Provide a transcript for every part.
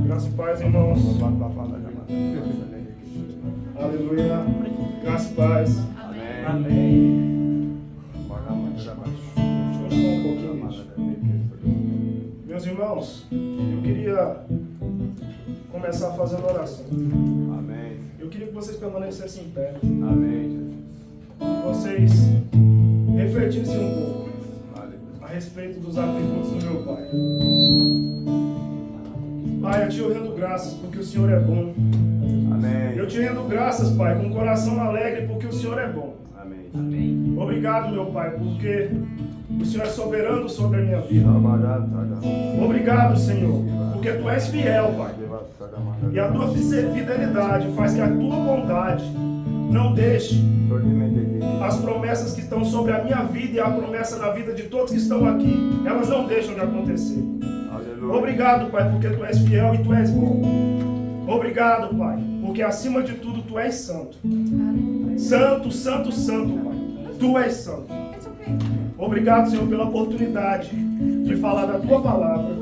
Graça e paz, irmãos. Aleluia. Graça e paz. Amém. Meus irmãos, eu queria começar fazendo oração. Amém. Eu queria que vocês permanecessem em pé. Amém. E vocês refletissem um pouco a respeito dos atributos do meu Pai. Pai, eu te rendo graças porque o Senhor é bom. Amém. Eu te rendo graças, Pai, com um coração alegre porque o Senhor é bom. Amém. Amém. Obrigado, meu Pai, porque o Senhor é soberano sobre a minha vida. Obrigado, Senhor, porque Tu és fiel, Pai. E a Tua fidelidade faz que a Tua bondade não deixe as promessas que estão sobre a minha vida e a promessa na vida de todos que estão aqui, elas não deixam de acontecer. Obrigado, Pai, porque Tu és fiel e Tu és bom. Obrigado, Pai, porque acima de tudo Tu és santo. Santo, santo, santo, Pai. Tu és santo. Obrigado, Senhor, pela oportunidade de falar da Tua palavra.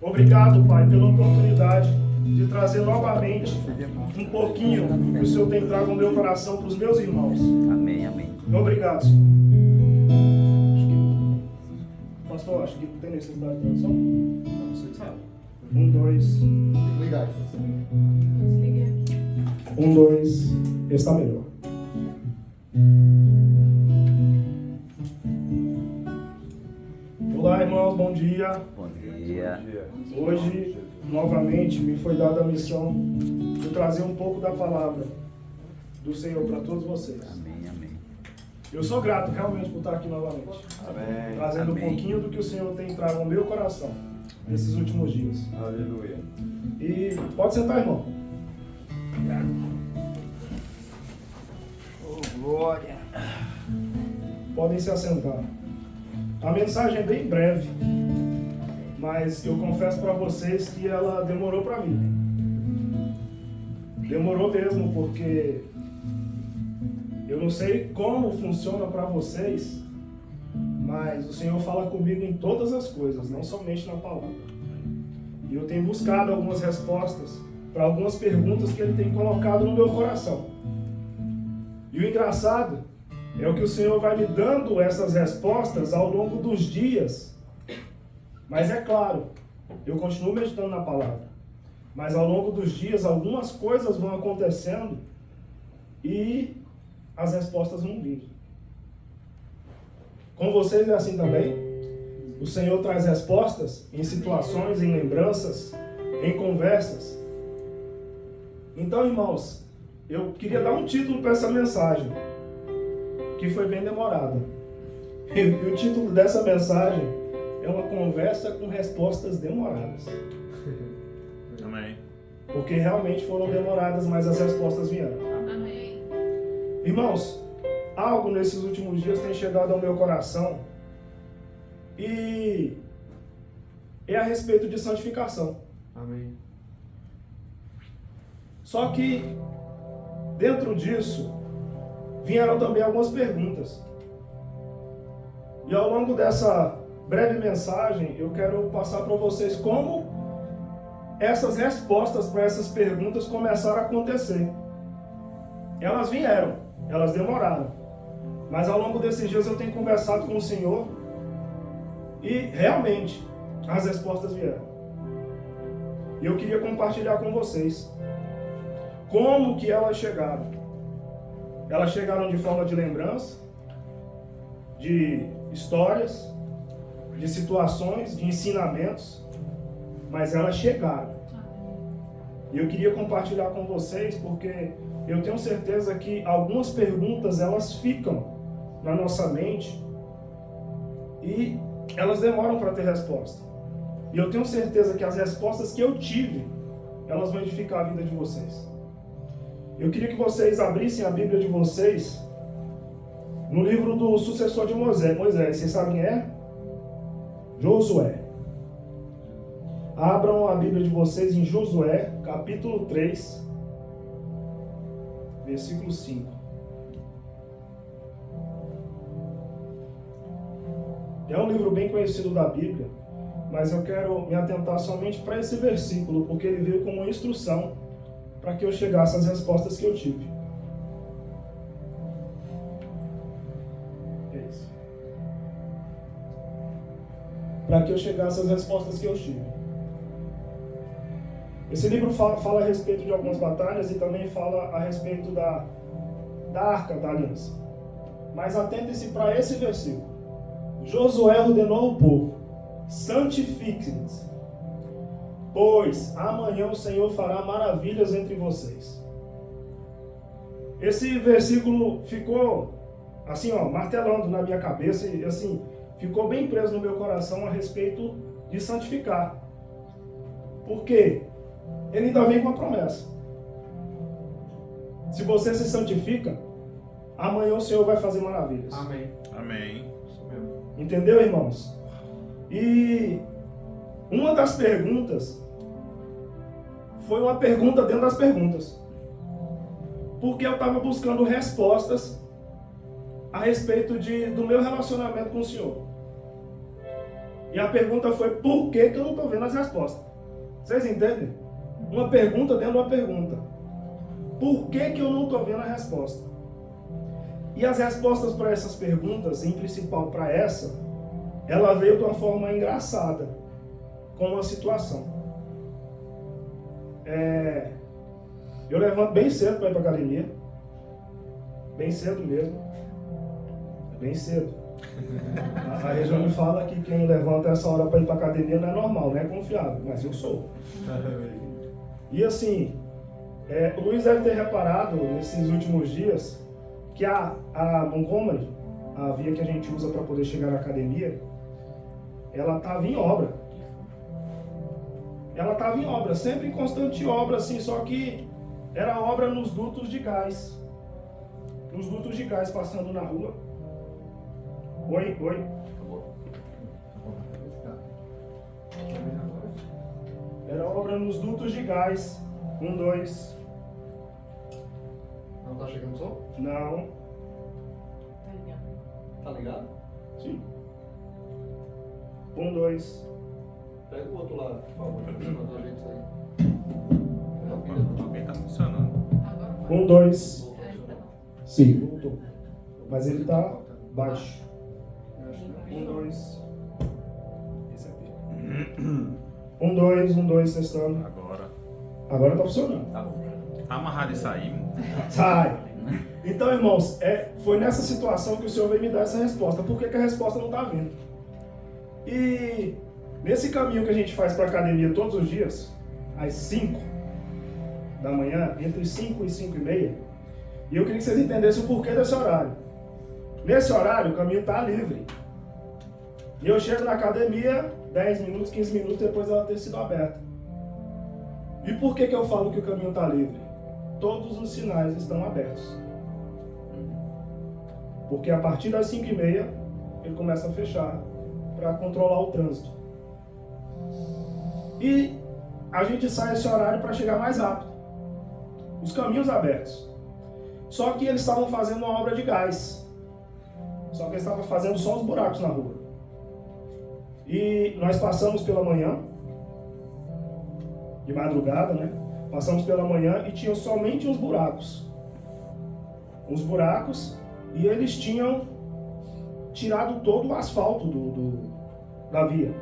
Obrigado, Pai, pela oportunidade de trazer novamente um pouquinho do que o Senhor tem trago no meu coração para os meus irmãos. Amém, amém. Obrigado, Senhor. Pastor, acho que tem necessidade de tradução? Não, você sabe. 1, 2. Obrigado. 1, 2. Está melhor. Olá, irmãos, bom dia. Bom dia. Hoje, novamente, me foi dada a missão de trazer um pouco da palavra do Senhor para todos vocês. Amém, amém. Eu sou grato realmente por estar aqui novamente, Amém. trazendo Amém. um pouquinho do que o Senhor tem trago ao meu coração nesses últimos dias. Aleluia. E pode sentar, irmão. Oh, glória. Podem se assentar. A mensagem é bem breve, mas eu confesso para vocês que ela demorou para mim. Demorou mesmo, porque eu não sei como funciona para vocês, mas o Senhor fala comigo em todas as coisas, não somente na palavra. E eu tenho buscado algumas respostas para algumas perguntas que Ele tem colocado no meu coração. E o engraçado é o que o Senhor vai me dando essas respostas ao longo dos dias. Mas é claro, eu continuo meditando na palavra. Mas ao longo dos dias, algumas coisas vão acontecendo e as respostas vão vindo. Com vocês é assim também? O Senhor traz respostas em situações, em lembranças, em conversas. Então, irmãos, eu queria dar um título para essa mensagem, que foi bem demorada. E o título dessa mensagem é uma conversa com respostas demoradas. Amém. Porque realmente foram demoradas, mas as respostas vieram. Amém. Irmãos, algo nesses últimos dias tem chegado ao meu coração e é a respeito de santificação. Amém. Só que dentro disso vieram também algumas perguntas. E ao longo dessa breve mensagem eu quero passar para vocês como essas respostas para essas perguntas começaram a acontecer. Elas vieram, elas demoraram. Mas ao longo desses dias eu tenho conversado com o Senhor e realmente as respostas vieram. E eu queria compartilhar com vocês como que elas chegaram. Elas chegaram de forma de lembrança, de histórias, de situações, de ensinamentos, mas elas chegaram. E eu queria compartilhar com vocês porque eu tenho certeza que algumas perguntas elas ficam na nossa mente e elas demoram para ter resposta. E eu tenho certeza que as respostas que eu tive, elas vão edificar a vida de vocês. Eu queria que vocês abrissem a Bíblia de vocês no livro do sucessor de Moisés. Vocês sabem quem é? Josué. Abram a Bíblia de vocês em Josué, capítulo 3, versículo 5. É um livro bem conhecido da Bíblia, mas eu quero me atentar somente para esse versículo, porque ele veio como uma instrução para que eu chegasse às respostas que eu tive. É isso. Para que eu chegasse às respostas que eu tive. Esse livro fala a respeito de algumas batalhas e também fala a respeito da Arca da Aliança. Mas atentem-se para esse versículo. Josué ordenou ao povo: santifiquem-se, pois amanhã o Senhor fará maravilhas entre vocês. Esse versículo ficou assim, martelando na minha cabeça e assim, ficou bem preso no meu coração a respeito de santificar. Por quê? Ele ainda vem com a promessa. Se você se santifica, amanhã o Senhor vai fazer maravilhas. Amém. Amém. Isso mesmo. Entendeu, irmãos? E uma das perguntas foi uma pergunta dentro das perguntas. Porque eu estava buscando respostas a respeito do meu relacionamento com o Senhor. E a pergunta foi: por que eu não estou vendo as respostas? Vocês entendem? Uma pergunta dentro de uma pergunta. Por que eu não estou vendo a resposta? E as respostas para essas perguntas, em principal para essa, ela veio de uma forma engraçada, com uma situação. Eu levanto bem cedo para ir para a academia. Bem cedo mesmo. Bem cedo. A região me fala que quem levanta essa hora para ir para a academia não é normal, não é confiável, mas eu sou. E assim, o Luiz deve ter reparado nesses últimos dias que a Montgomery, a via que a gente usa para poder chegar na academia, ela estava em obra. Ela estava em obra, sempre em constante obra, assim, só que era obra nos dutos de gás. Nos dutos de gás passando na rua. Oi. Era obra nos dutos de gás. 1, 2. Não tá chegando o som? Não. Tá ligado? Sim. 1, 2. Pega o outro lado, por favor. Pra gente sair. Alguém tá funcionando. 1, 2. Sim, voltou. Mas ele tá baixo. 1, 2. Esse aqui. 1, 2, 1, 2, testando. Agora tá funcionando. Tá bom. Tá amarrado isso aí. Sai. Então, irmãos, foi nessa situação que o Senhor veio me dar essa resposta. Por que a resposta não está vindo? E nesse caminho que a gente faz para a academia todos os dias, às 5 da manhã, entre 5 e 5 e meia, e eu queria que vocês entendessem o porquê desse horário. Nesse horário, o caminho está livre. E eu chego na academia 10 minutos, 15 minutos depois dela ter sido aberta. E por que eu falo que o caminho está livre? Todos os sinais estão abertos. Porque a partir das 5 e meia, ele começa a fechar para controlar o trânsito. E a gente sai esse horário para chegar mais rápido. Os caminhos abertos. Só que eles estavam fazendo uma obra de gás. Só que eles estavam fazendo só os buracos na rua. E nós passamos pela manhã, de madrugada, né? Passamos pela manhã e tinham somente uns buracos. Uns buracos, e eles tinham tirado todo o asfalto da via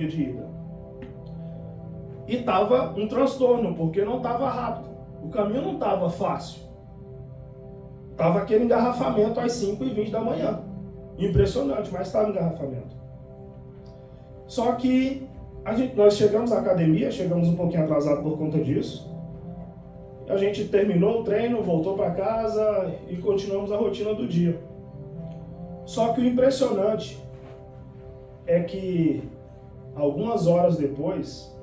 de ida. E estava um transtorno, porque não estava rápido. O caminho não estava fácil. Estava aquele engarrafamento às 5h20 da manhã. Impressionante, mas estava engarrafamento. Só que nós chegamos à academia, chegamos um pouquinho atrasado por conta disso. A gente terminou o treino, voltou para casa e continuamos a rotina do dia. Só que o impressionante é que algumas horas depois,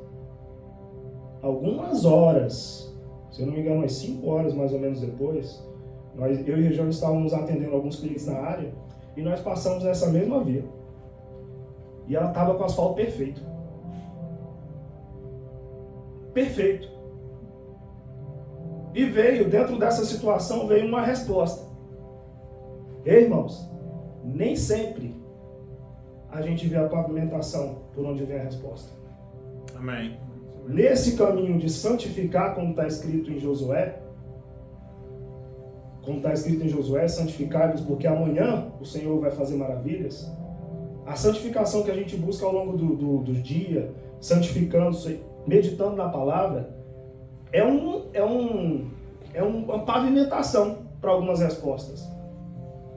se eu não me engano, umas 5 horas mais ou menos depois, eu e o Região estávamos atendendo alguns clientes na área e nós passamos nessa mesma via. E ela estava com asfalto perfeito. Perfeito. E dentro dessa situação, veio uma resposta. Ei, irmãos, nem sempre a gente vê a pavimentação por onde vem a resposta. Amém. Nesse caminho de santificar, como está escrito em Josué, santificai-vos, porque amanhã o Senhor vai fazer maravilhas. A santificação que a gente busca ao longo do dia, santificando-se, meditando na palavra, é uma pavimentação para algumas respostas.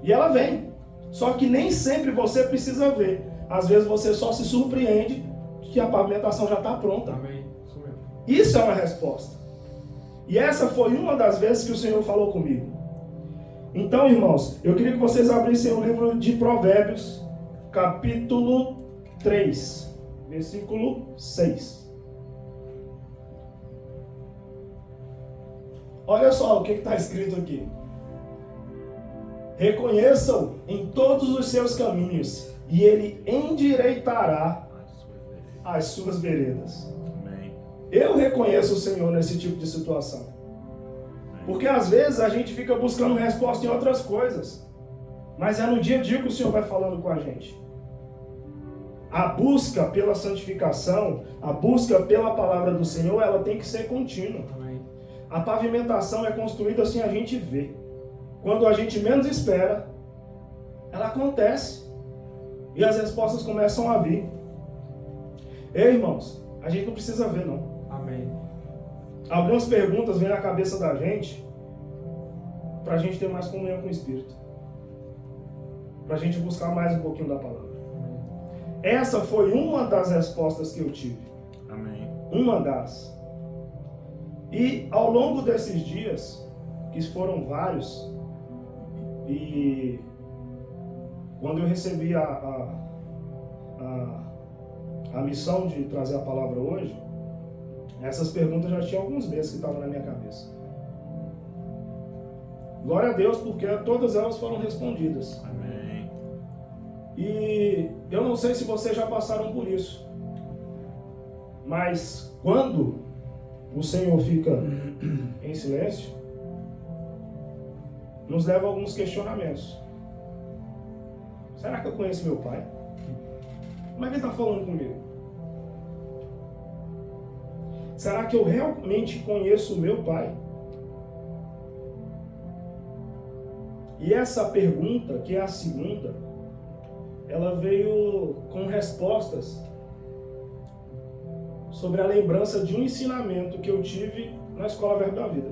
E ela vem. Só que nem sempre você precisa ver. Às vezes você só se surpreende que a pavimentação já está pronta. Amém. Isso mesmo. Isso é uma resposta. E essa foi uma das vezes que o Senhor falou comigo. Então, irmãos, eu queria que vocês abrissem o livro de Provérbios, capítulo 3, versículo 6. Olha só o que está escrito aqui. Reconheçam em todos os seus caminhos, e ele endireitará as suas veredas. Amém. Eu reconheço o Senhor nesse tipo de situação. Porque às vezes a gente fica buscando resposta em outras coisas. Mas é no dia a dia que o Senhor vai falando com a gente. A busca pela santificação, a busca pela palavra do Senhor, ela tem que ser contínua. Amém. A pavimentação é construída assim, a gente vê. Quando a gente menos espera, ela acontece. E as respostas começam a vir. Ei, irmãos, a gente não precisa ver, não. Amém. Algumas perguntas vêm na cabeça da gente para a gente ter mais comunhão com o Espírito. Para a gente buscar mais um pouquinho da palavra. Essa foi uma das respostas que eu tive. Amém. Uma das. E ao longo desses dias, que foram vários, e quando eu recebi a missão de trazer a palavra hoje, essas perguntas já tinham alguns meses que estavam na minha cabeça. Glória a Deus, porque todas elas foram respondidas. Amém. E eu não sei se vocês já passaram por isso, mas quando o Senhor fica em silêncio, nos leva a alguns questionamentos. Será que eu conheço meu pai? Como é que ele está falando comigo? Será que eu realmente conheço o meu pai? E essa pergunta, que é a segunda, ela veio com respostas sobre a lembrança de um ensinamento que eu tive na Escola Verbo da Vida.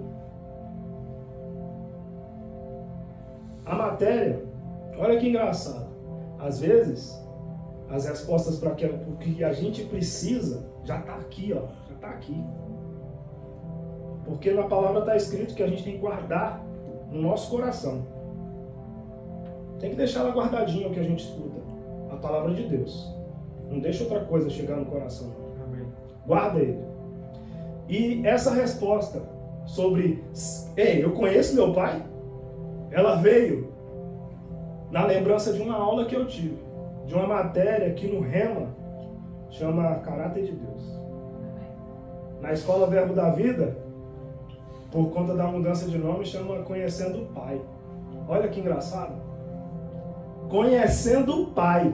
A matéria, olha que engraçado, às vezes as respostas para o que a gente precisa já está aqui, ó, já está aqui. Porque na palavra está escrito que a gente tem que guardar no nosso coração. Tem que deixar ela guardadinha o que a gente escuta, a palavra de Deus. Não deixa outra coisa chegar no coração. Amém. Guarda ele. E essa resposta sobre, ei, eu conheço meu pai, ela veio na lembrança de uma aula que eu tive, de uma matéria que no Rema chama Caráter de Deus. Na Escola Verbo da Vida, por conta da mudança de nome, chama Conhecendo o Pai. Olha que engraçado. Conhecendo o Pai.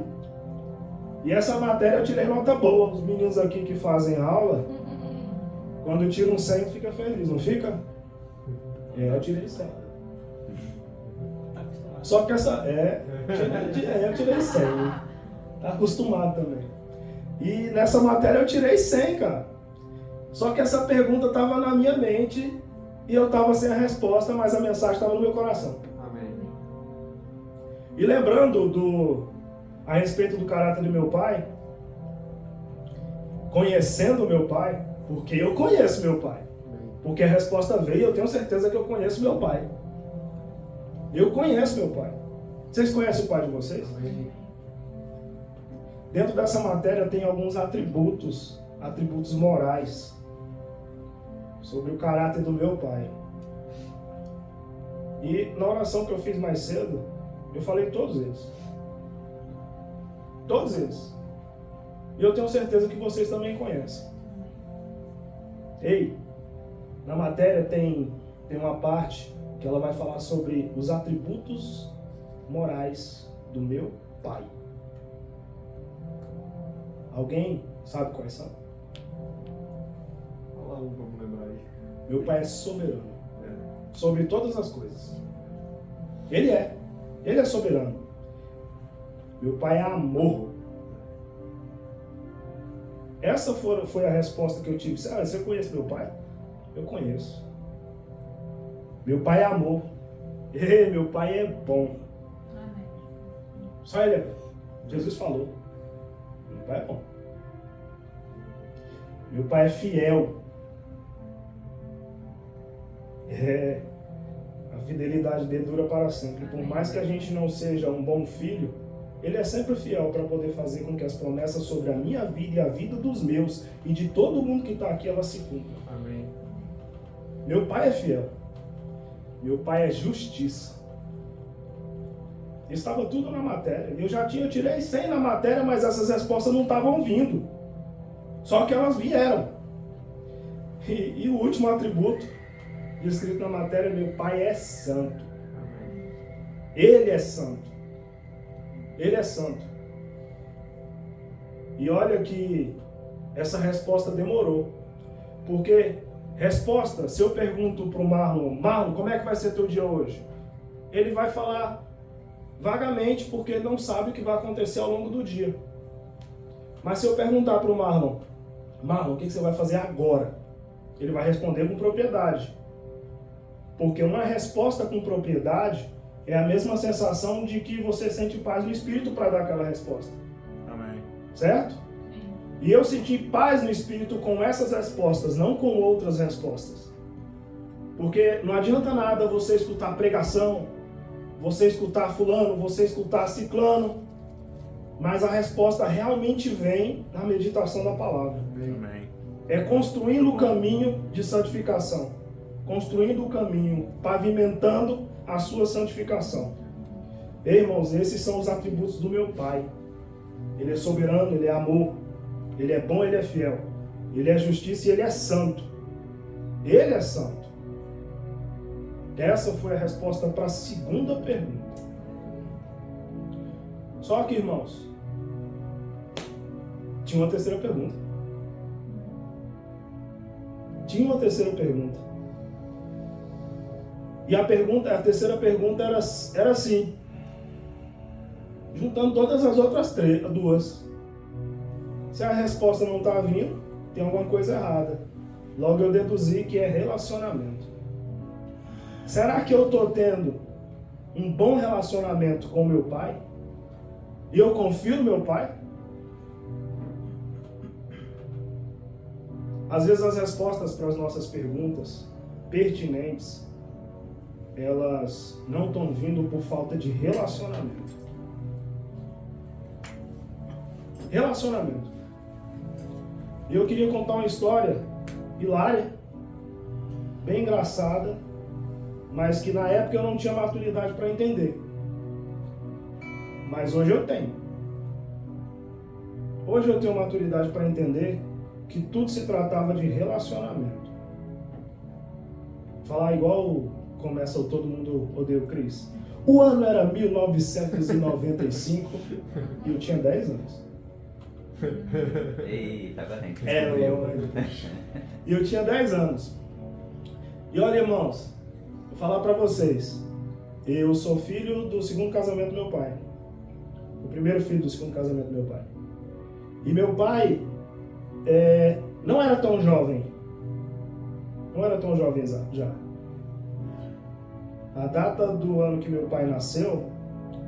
E essa matéria eu tirei nota boa. Os meninos aqui que fazem aula, quando tiram 100, fica feliz, não fica? Eu tirei 100. Só que essa... eu tirei 100. Tá acostumado também. E nessa matéria eu tirei 100, cara. Só que essa pergunta estava na minha mente e eu estava sem a resposta, mas a mensagem estava no meu coração. Amém. E lembrando a respeito do caráter do meu pai, conhecendo o meu pai, porque eu conheço meu pai. Porque a resposta veio, eu tenho certeza que eu conheço meu pai. Eu conheço meu pai. Vocês conhecem o pai de vocês? Amém. Dentro dessa matéria tem alguns atributos morais sobre o caráter do meu pai. E na oração que eu fiz mais cedo, eu falei todos eles. Todos eles. E eu tenho certeza que vocês também conhecem. Ei, na matéria tem uma parte que ela vai falar sobre os atributos morais do meu pai. Alguém sabe quais são? Fala um, vamos lembrar aí. Meu Pai é soberano sobre todas as coisas. Ele é soberano. Meu Pai é amor. Essa foi a resposta que eu tive. Você conhece meu Pai? Eu conheço. Meu Pai é amor. Meu Pai é bom. Amém. Só Ele é bom. Jesus falou. Meu Pai é bom. Meu Pai é fiel. A fidelidade dele dura para sempre. Por mais que a gente não seja um bom filho, Ele é sempre fiel para poder fazer com que as promessas sobre a minha vida e a vida dos meus e de todo mundo que está aqui, elas se cumpram. Amém. Meu Pai é fiel. Meu Pai é justiça. Estava tudo na matéria. Eu tirei 100 na matéria, mas essas respostas não estavam vindo. Só que elas vieram. E o último atributo descrito na matéria, meu Pai é santo. Ele é santo. Ele é santo. E olha que essa resposta demorou. Porque resposta, se eu pergunto para o Marlon, como é que vai ser teu dia hoje? Ele vai falar vagamente, porque ele não sabe o que vai acontecer ao longo do dia. Mas se eu perguntar para o Marlon, o que você vai fazer agora? Ele vai responder com propriedade. Porque uma resposta com propriedade é a mesma sensação de que você sente paz no espírito para dar aquela resposta. Amém. Certo? E eu senti paz no espírito com essas respostas, não com outras respostas. Porque não adianta nada você escutar pregação, você escutar fulano, você escutar ciclano, mas a resposta realmente vem na meditação da palavra. Amém. É construindo o caminho de santificação. Construindo o caminho, pavimentando a sua santificação. Ei, irmãos, esses são os atributos do meu Pai. Ele é soberano, Ele é amor, Ele é bom, Ele é fiel, Ele é justiça e Ele é santo. Ele é santo. Essa foi a resposta para a segunda pergunta. Só que, irmãos, tinha uma terceira pergunta. E a terceira pergunta era assim, juntando todas as outras duas. Se a resposta não está vindo, tem alguma coisa errada. Logo eu deduzi que é relacionamento. Será que eu estou tendo um bom relacionamento com meu pai? E eu confio no meu pai? Às vezes as respostas para as nossas perguntas pertinentes, elas não estão vindo por falta de relacionamento. Relacionamento. E eu queria contar uma história hilária, bem engraçada, mas que na época eu não tinha maturidade para entender. Mas hoje eu tenho. Hoje eu tenho maturidade para entender que tudo se tratava de relacionamento. Falar igual começa o Todo Mundo Odeia o Chris. O ano era 1995 e eu tinha 10 anos. Eita, agora tem que E eu tinha 10 anos. E olha, irmãos, vou falar para vocês. Eu sou filho do segundo casamento do meu pai. O primeiro filho do segundo casamento do meu pai. E meu pai não era tão jovem. Não era tão jovem já. A data do ano que meu pai nasceu,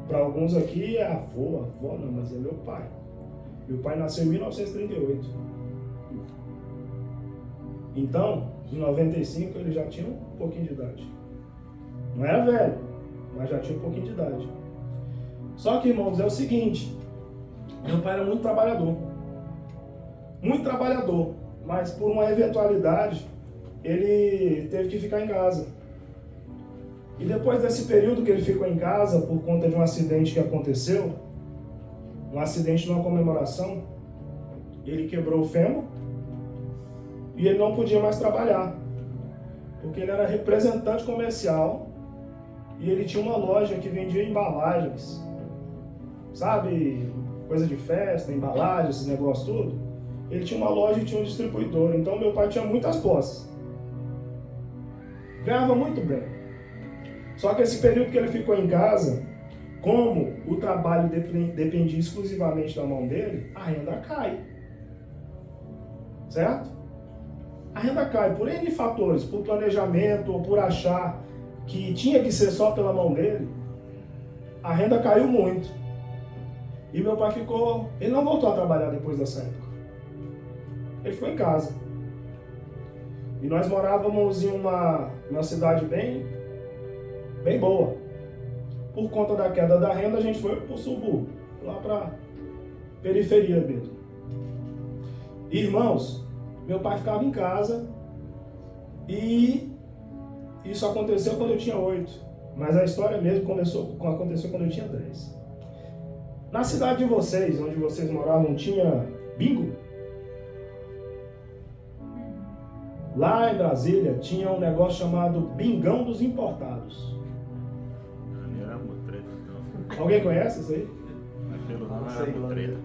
para alguns aqui é avó não, mas é meu pai. Meu pai nasceu em 1938. Então, em 95 ele já tinha um pouquinho de idade. Não era velho, mas já tinha um pouquinho de idade. Só que, irmãos, é o seguinte, meu pai era muito trabalhador, mas por uma eventualidade, ele teve que ficar em casa. E depois desse período que ele ficou em casa, por conta de um acidente que aconteceu, um acidente numa comemoração, ele quebrou o fêmur e ele não podia mais trabalhar, porque ele era representante comercial e ele tinha uma loja que vendia embalagens, sabe, coisa de festa, embalagem, esses negócios tudo. Ele tinha uma loja e tinha um distribuidor. Então meu pai tinha muitas posses. Ganhava muito bem. Só que esse período que ele ficou em casa, como o trabalho dependia exclusivamente da mão dele, a renda cai. Certo? A renda cai por N fatores, por planejamento ou por achar que tinha que ser só pela mão dele. A renda caiu muito. E meu pai ficou... Ele não voltou a trabalhar depois dessa época. Ele ficou em casa. E nós morávamos em uma cidade bem boa. Por conta da queda da renda, a gente foi para o subúrbio, lá para periferia mesmo. E, irmãos, meu pai ficava em casa e isso aconteceu quando eu tinha 8. Mas a história mesmo aconteceu quando eu tinha 10. Na cidade de vocês, onde vocês moravam, tinha bingo? Lá em Brasília tinha um negócio chamado Bingão dos Importados. Ali era mutreta, então. Alguém conhece isso aí? Aquilo não era mutreta.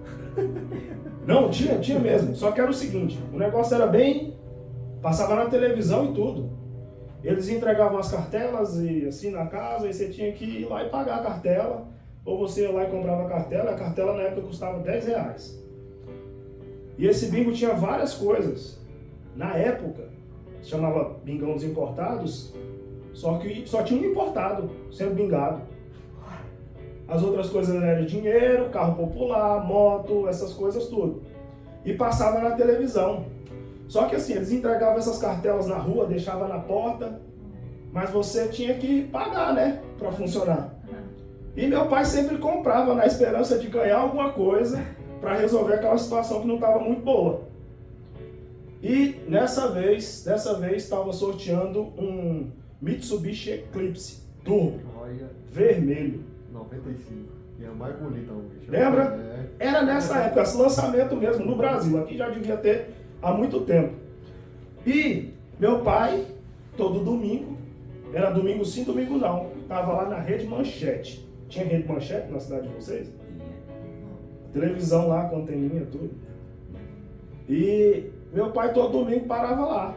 Não, tinha mesmo. Só que era o seguinte, o negócio era bem... Passava na televisão e tudo. Eles entregavam as cartelas e assim na casa, e você tinha que ir lá e pagar a cartela. Ou você ia lá e comprava a cartela na época custava R$10. E esse bingo tinha várias coisas. Na época, se chamava Bingão dos Importados, só que só tinha um importado sendo bingado. As outras coisas eram dinheiro, carro popular, moto, essas coisas tudo. E passava na televisão. Só que assim, eles entregavam essas cartelas na rua, deixavam na porta, mas você tinha que pagar, né, para funcionar. E meu pai sempre comprava na esperança de ganhar alguma coisa para resolver aquela situação que não estava muito boa. E dessa vez estava sorteando um Mitsubishi Eclipse Turbo, Olha, vermelho. 95. E é mais bonita o bicho. Lembra? Era nessa época, esse lançamento mesmo, no Brasil. Aqui já devia ter há muito tempo. E meu pai, todo domingo, era domingo sim, domingo não, estava lá na Rede Manchete. Tinha Rede Manchete na cidade de vocês? Televisão lá, com anteninha, tudo. E meu pai todo domingo parava lá.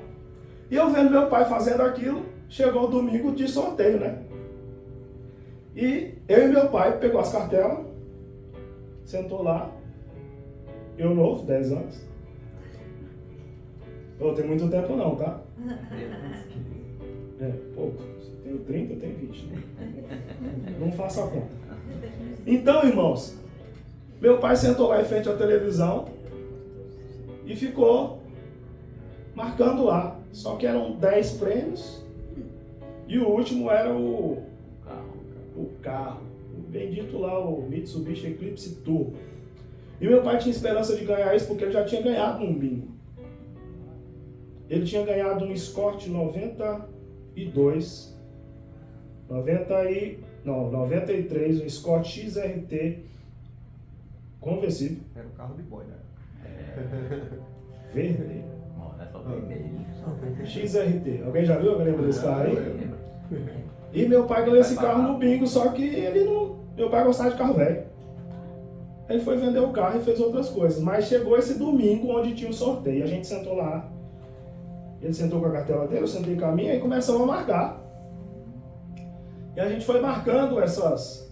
E eu vendo meu pai fazendo aquilo, chegou o domingo de sorteio, né? E eu e meu pai pegou as cartelas, sentou lá, eu novo, 10 anos. Não tem muito tempo não, tá? Pouco. Tenho 30, eu tenho 20. Né? Não faça a conta. Então, irmãos, meu pai sentou lá em frente à televisão e ficou marcando lá. Só que eram 10 prêmios e o último era o carro. O bendito lá, o Mitsubishi Eclipse Turbo. E meu pai tinha esperança de ganhar isso porque ele já tinha ganhado um bingo. Ele tinha ganhado um Escort 93, um Escort XRT conversível. Era um carro de boi, né? Vermelho. Não é só vermelho. XRT. Alguém já viu? Alguém lembra desse carro aí? E meu pai ganhou esse carro no bingo, só que ele não... Meu pai gostava de carro velho. Ele foi vender o carro e fez outras coisas. Mas chegou esse domingo onde tinha o sorteio. A gente sentou lá. Ele sentou com a cartela dele, eu sentei com a minha e começamos a marcar. E a gente foi marcando essas...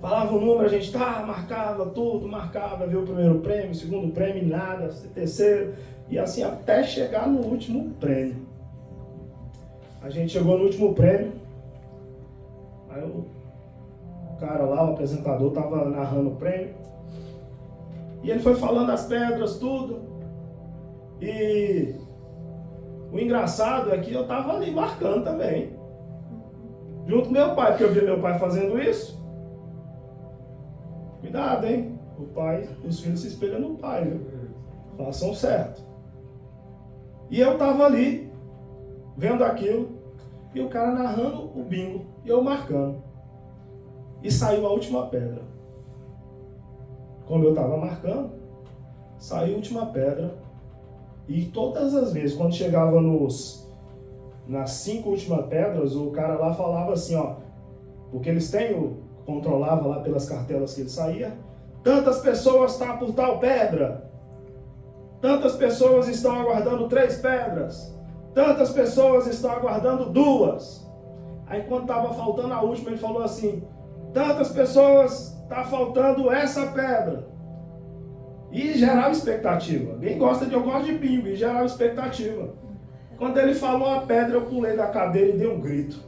Falava o número, a gente marcava tudo, marcava, viu o primeiro prêmio, o segundo prêmio, nada, terceiro. E assim até chegar no último prêmio. A gente chegou no último prêmio. Aí o cara lá, o apresentador, estava narrando o prêmio. E ele foi falando as pedras, tudo. E o engraçado é que eu estava ali marcando também. Junto com meu pai, porque eu vi meu pai fazendo isso. Cuidado, hein? O pai, os filhos se espelham no pai, viu? Façam certo. E eu estava ali, vendo aquilo, e o cara narrando o bingo, e eu marcando. E saiu a última pedra. Como eu estava marcando, saiu a última pedra. E todas as vezes, quando chegava nas 5 últimas pedras, o cara lá falava assim, ó, porque eles controlava lá pelas cartelas que ele saía, Tantas pessoas estão por tal pedra. Tantas pessoas estão aguardando 3 pedras. Tantas pessoas estão aguardando 2. Aí quando estava faltando a última, ele falou assim: tantas pessoas está faltando essa pedra. E gerava expectativa. Quem gosta de, eu gosto de bingo, e gerava expectativa. Quando ele falou a pedra, eu pulei da cadeira e dei um grito.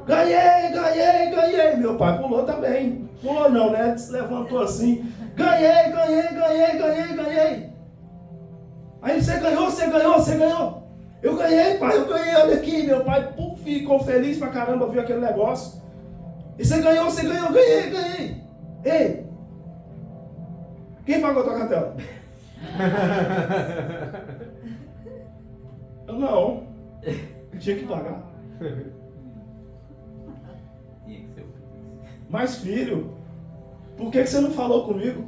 Ganhei, ganhei, ganhei. Meu pai pulou também. Pulou não, né? Se levantou assim. Ganhei, ganhei, ganhei, ganhei, ganhei. Aí você ganhou, você ganhou, você ganhou. Eu ganhei, pai, eu ganhei, olha aqui. Meu pai ficou feliz pra caramba, viu aquele negócio. E você ganhou, ganhei, ganhei. Ei, quem pagou a tua cartela? Eu não. Tinha que pagar. Mas filho, por que você não falou comigo?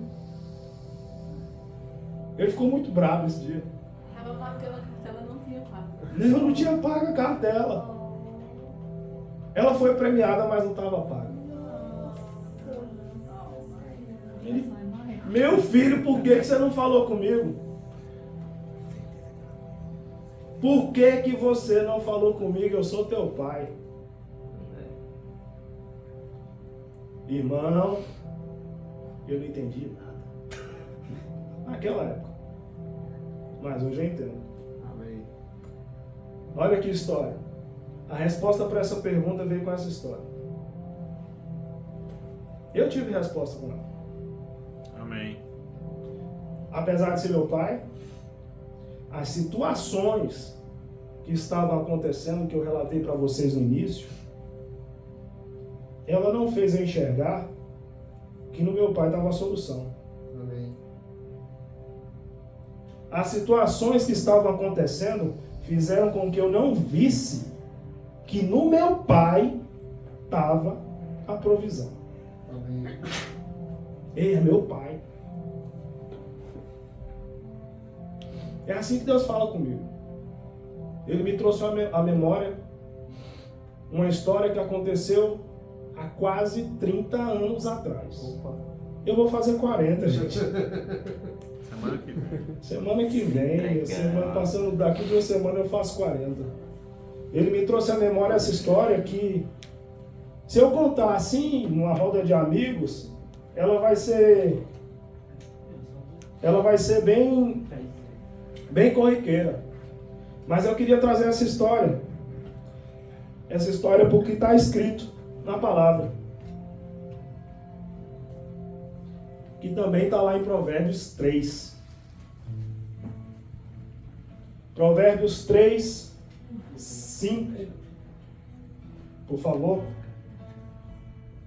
Ele ficou muito bravo esse dia. Estava pagando a cartela, não tinha pago. Eu não tinha pago a cartela. Ela foi premiada, mas não estava paga. Meu filho, por que você não falou comigo? Por que você não falou comigo? Eu sou teu pai. Irmão, eu não entendi nada naquela época, mas hoje eu entendo. Amém. Olha que história. A resposta para essa pergunta veio com essa história. Eu tive resposta com ela. Amém. Apesar de ser meu pai, as situações que estavam acontecendo, que eu relatei para vocês no início, ela não fez eu enxergar que no meu pai estava a solução. Amém. As situações que estavam acontecendo fizeram com que eu não visse que no meu pai estava a provisão. Amém. Ei, é meu pai. É assim que Deus fala comigo. Ele me trouxe à memória uma história que aconteceu há quase 30 anos atrás. Opa. Eu vou fazer 40, gente. Semana que vem. Semana que vem, semana passando daqui 2 semanas eu faço 40. Ele me trouxe à memória essa história que, se eu contar assim, numa roda de amigos, ela vai ser bem corriqueira. Mas eu queria trazer essa história porque está escrito na palavra, que também está lá em Provérbios 3. Provérbios 3, 5. Por favor.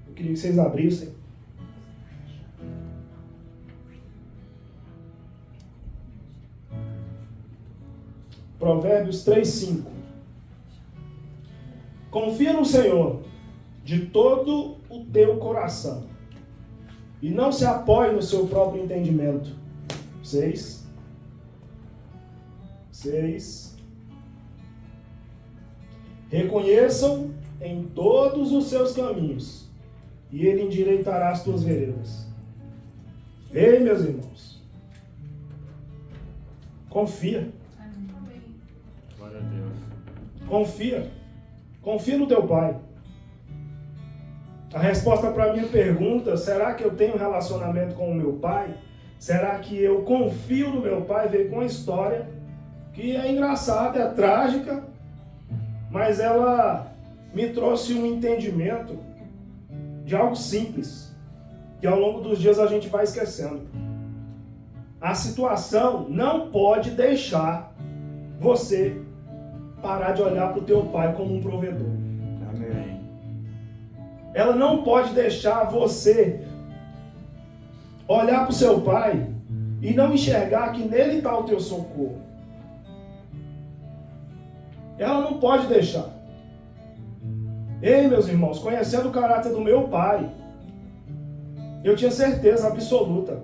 Eu queria que vocês abrissem. Provérbios 3, 5. Confia no Senhor de todo o teu coração e não se apoie no seu próprio entendimento. 6. Reconheçam em todos os seus caminhos e ele endireitará as tuas veredas. Ei, meus irmãos, confia. Glória a Deus. Confia no teu pai. A resposta para a minha pergunta, será que eu tenho um relacionamento com o meu pai? Será que eu confio no meu pai? Veio com uma história que é engraçada, é trágica, mas ela me trouxe um entendimento de algo simples, que ao longo dos dias a gente vai esquecendo. A situação não pode deixar você parar de olhar para o teu pai como um provedor. Amém. Ela não pode deixar você olhar para o seu pai e não enxergar que nele está o teu socorro. Ela não pode deixar. Ei, meus irmãos, conhecendo o caráter do meu pai, eu tinha certeza absoluta.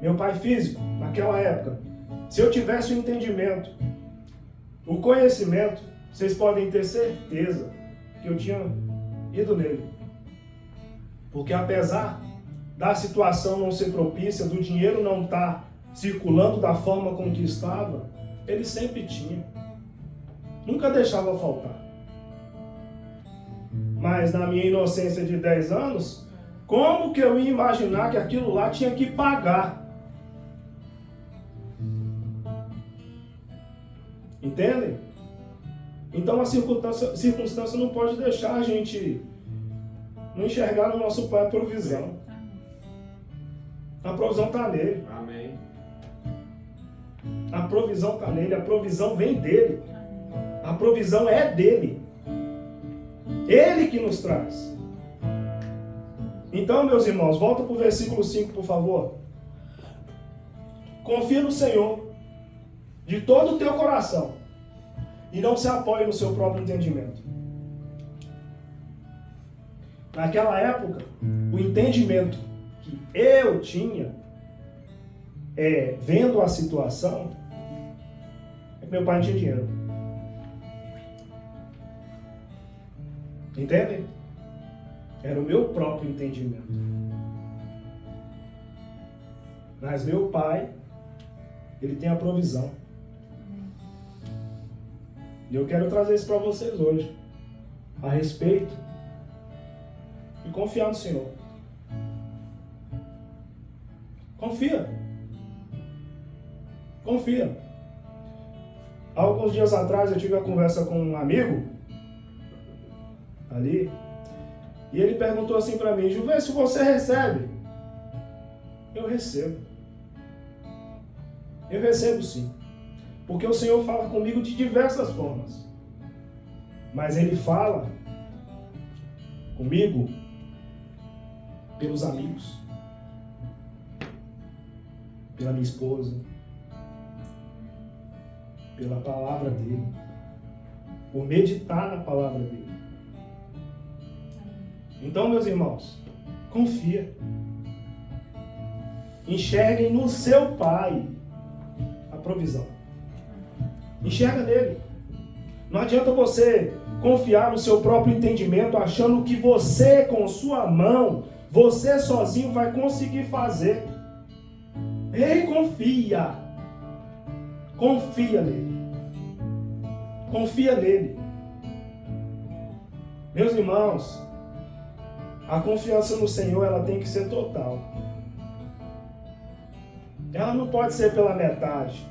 Meu pai físico, naquela época, se eu tivesse o entendimento, o conhecimento, vocês podem ter certeza que eu tinha ido nele. Porque apesar da situação não ser propícia, do dinheiro não estar circulando da forma como que estava, ele sempre tinha. Nunca deixava faltar. Mas na minha inocência de 10 anos, como que eu ia imaginar que aquilo lá tinha que pagar? Entendem? Então a circunstância não pode deixar a gente não enxergar no nosso Pai a provisão. A provisão está nele. Amém. A provisão está nele, a provisão vem dele. A provisão é dele. Ele que nos traz. Então, meus irmãos, volta para o versículo 5, por favor. Confia no Senhor de todo o teu coração e não se apoie no seu próprio entendimento. Naquela época, o entendimento que eu tinha, vendo a situação, é que meu pai não tinha dinheiro. Entendem? Era o meu próprio entendimento. Mas meu pai, ele tem a provisão. E eu quero trazer isso para vocês hoje. A respeito e confiar no Senhor. Confia. Confia. Há alguns dias atrás eu tive uma conversa com um amigo ali, e ele perguntou assim para mim: Juvê, se você recebe? Eu recebo. Eu recebo sim. Porque o Senhor fala comigo de diversas formas. Mas Ele fala comigo pelos amigos, pela minha esposa, pela palavra dEle, por meditar na palavra dEle. Então, meus irmãos, confia. Enxerguem no seu Pai a provisão. Enxerga nele. Não adianta você confiar no seu próprio entendimento, achando que você, com sua mão, você sozinho vai conseguir fazer. Ei, confia. Confia nele. Confia nele. Meus irmãos, a confiança no Senhor, ela tem que ser total. Ela não pode ser pela metade.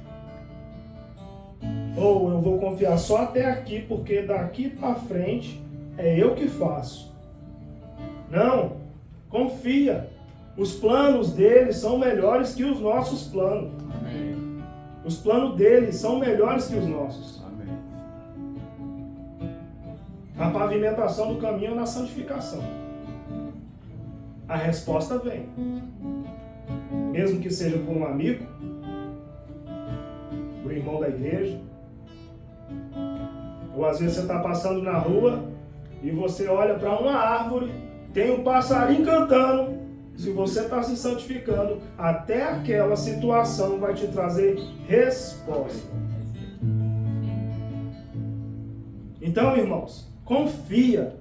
Ou eu vou confiar só até aqui, porque daqui para frente é eu que faço. Não, confia. Os planos dele são melhores que os nossos planos. Amém. Os planos dele são melhores que os nossos. Amém. A pavimentação do caminho é na santificação. A resposta vem. Mesmo que seja por um amigo, por um irmão da igreja, ou às vezes você está passando na rua e você olha para uma árvore, tem um passarinho cantando. Se você está se santificando, até aquela situação vai te trazer resposta. Então, irmãos, confia.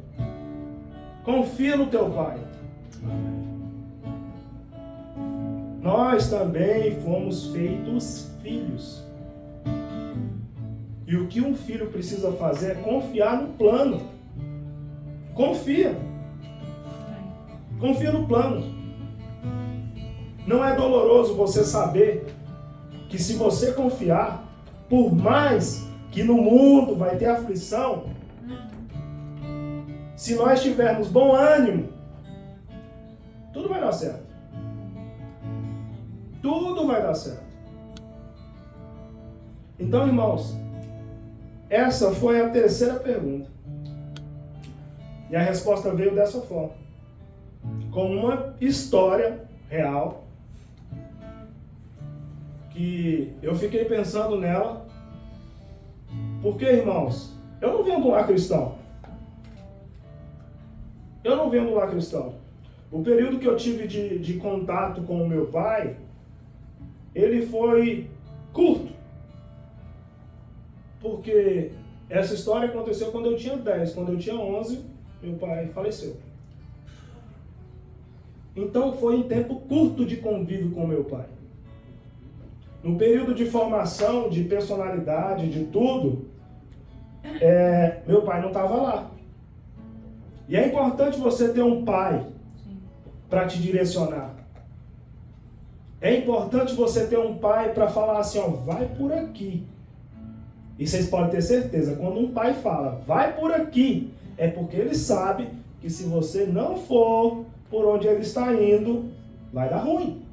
Confia no teu Pai. Nós também fomos feitos filhos. E o que um filho precisa fazer é confiar no plano. Confia. Confia no plano. Não é doloroso você saber que se você confiar, por mais que no mundo vai ter aflição, se nós tivermos bom ânimo, tudo vai dar certo. Tudo vai dar certo. Então, irmãos, essa foi a terceira pergunta. E a resposta veio dessa forma. Com uma história real, que eu fiquei pensando nela, porque, irmãos, eu não venho do lar cristão. Eu não venho do lar cristão. O período que eu tive de contato com o meu pai, ele foi curto. Porque essa história aconteceu quando eu tinha 10. Quando eu tinha 11, meu pai faleceu. Então foi um tempo curto de convívio com meu pai. No período de formação, de personalidade, de tudo, meu pai não estava lá. E é importante você ter um pai para te direcionar. É importante você ter um pai para falar assim, ó, vai por aqui. E vocês podem ter certeza, quando um pai fala, vai por aqui, é porque ele sabe que se você não for por onde ele está indo, vai dar ruim.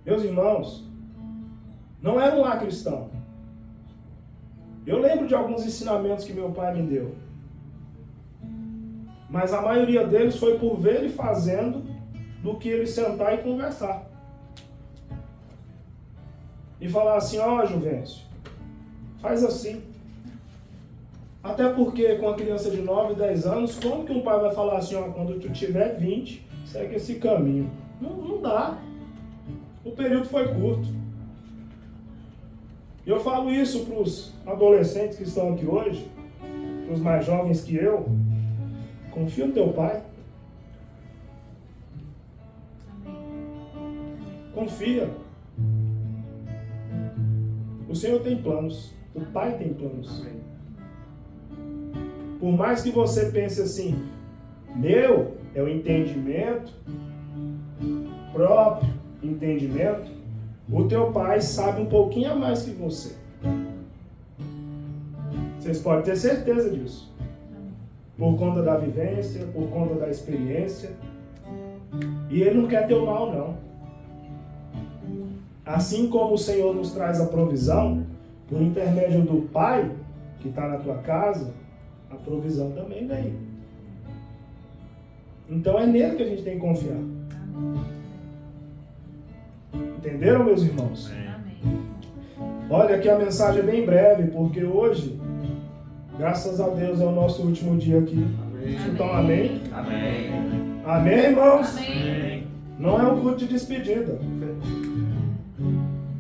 Meus irmãos, não era um lar cristão. Eu lembro de alguns ensinamentos que meu pai me deu. Mas a maioria deles foi por ver ele fazendo do que ele sentar e conversar. E falar assim, ó, Juvencio, faz assim. Até porque com a criança de 9, 10 anos, como que um pai vai falar assim, ó, quando tu tiver 20, segue esse caminho? Não dá. O período foi curto. E eu falo isso para os adolescentes que estão aqui hoje, para os mais jovens que eu, confia no teu pai. Confia. O Senhor tem planos. O Pai tem planos. Por mais que você pense assim, meu é o entendimento próprio, entendimento, o teu pai sabe um pouquinho a mais que você. Vocês podem ter certeza disso. Por conta da vivência, por conta da experiência. E ele não quer teu mal, não. Assim como o Senhor nos traz a provisão, por intermédio do Pai, que está na tua casa, a provisão também vem. Então é nele que a gente tem que confiar. Entenderam, meus irmãos? Amém. Olha que a mensagem é bem breve, porque hoje, graças a Deus, é o nosso último dia aqui. Amém. Então, amém? Amém. Amém, irmãos? Amém. Não é um culto de despedida.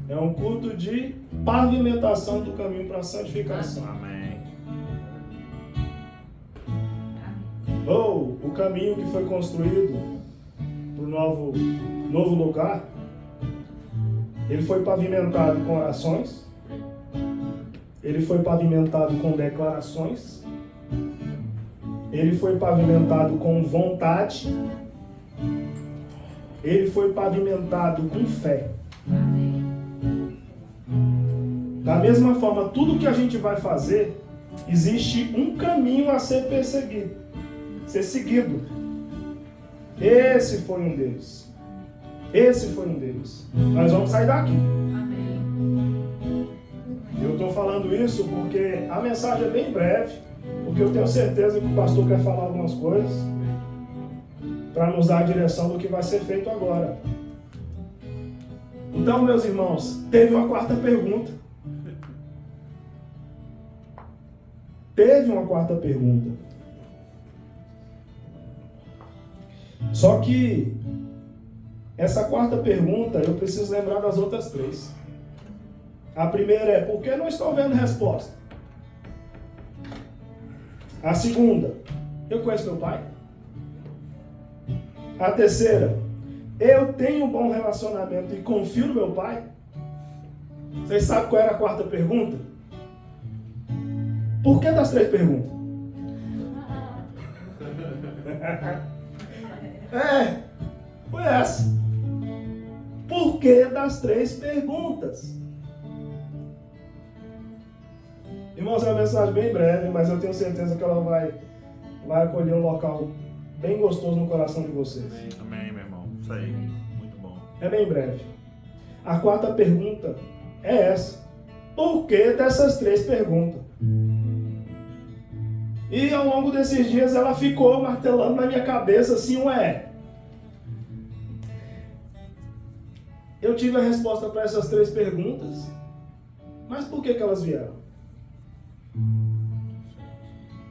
É um culto de pavimentação do caminho para a santificação. Amém. Ou o caminho que foi construído para o novo lugar, ele foi pavimentado com orações, ele foi pavimentado com declarações, ele foi pavimentado com vontade, ele foi pavimentado com fé. Da mesma forma, tudo que a gente vai fazer, existe um caminho a ser perseguido, ser seguido. Esse foi um deles. Esse foi um deles. Nós vamos sair daqui. Amém. Eu estou falando isso porque a mensagem é bem breve, porque eu tenho certeza que o pastor quer falar algumas coisas para nos dar a direção do que vai ser feito agora. Então, meus irmãos, teve uma quarta pergunta. Teve uma quarta pergunta. Só que essa quarta pergunta eu preciso lembrar das outras três. A primeira é, por que não estou vendo resposta? A segunda, eu conheço meu pai? A terceira, eu tenho um bom relacionamento e confio no meu pai? Vocês sabem qual era a quarta pergunta? Por que das três perguntas? Foi essa. Por que das três perguntas? Irmãos, é uma mensagem bem breve, mas eu tenho certeza que ela vai acolher um local bem gostoso no coração de vocês. Amém, meu irmão. Isso aí. Muito bom. É bem breve. A quarta pergunta é essa. Por que dessas três perguntas? E ao longo desses dias ela ficou martelando na minha cabeça assim, eu tive a resposta para essas três perguntas, mas por que elas vieram?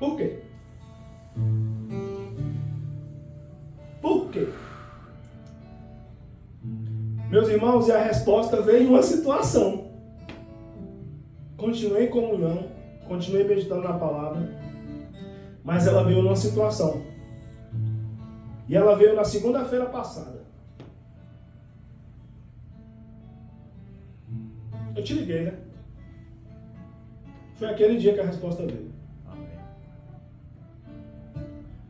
Por quê? Por quê? Meus irmãos, e a resposta veio em uma situação. Continuei em comunhão, continuei meditando na palavra, mas ela veio numa situação. E ela veio na segunda-feira passada. Eu te liguei, né? Foi aquele dia que a resposta veio. Amém.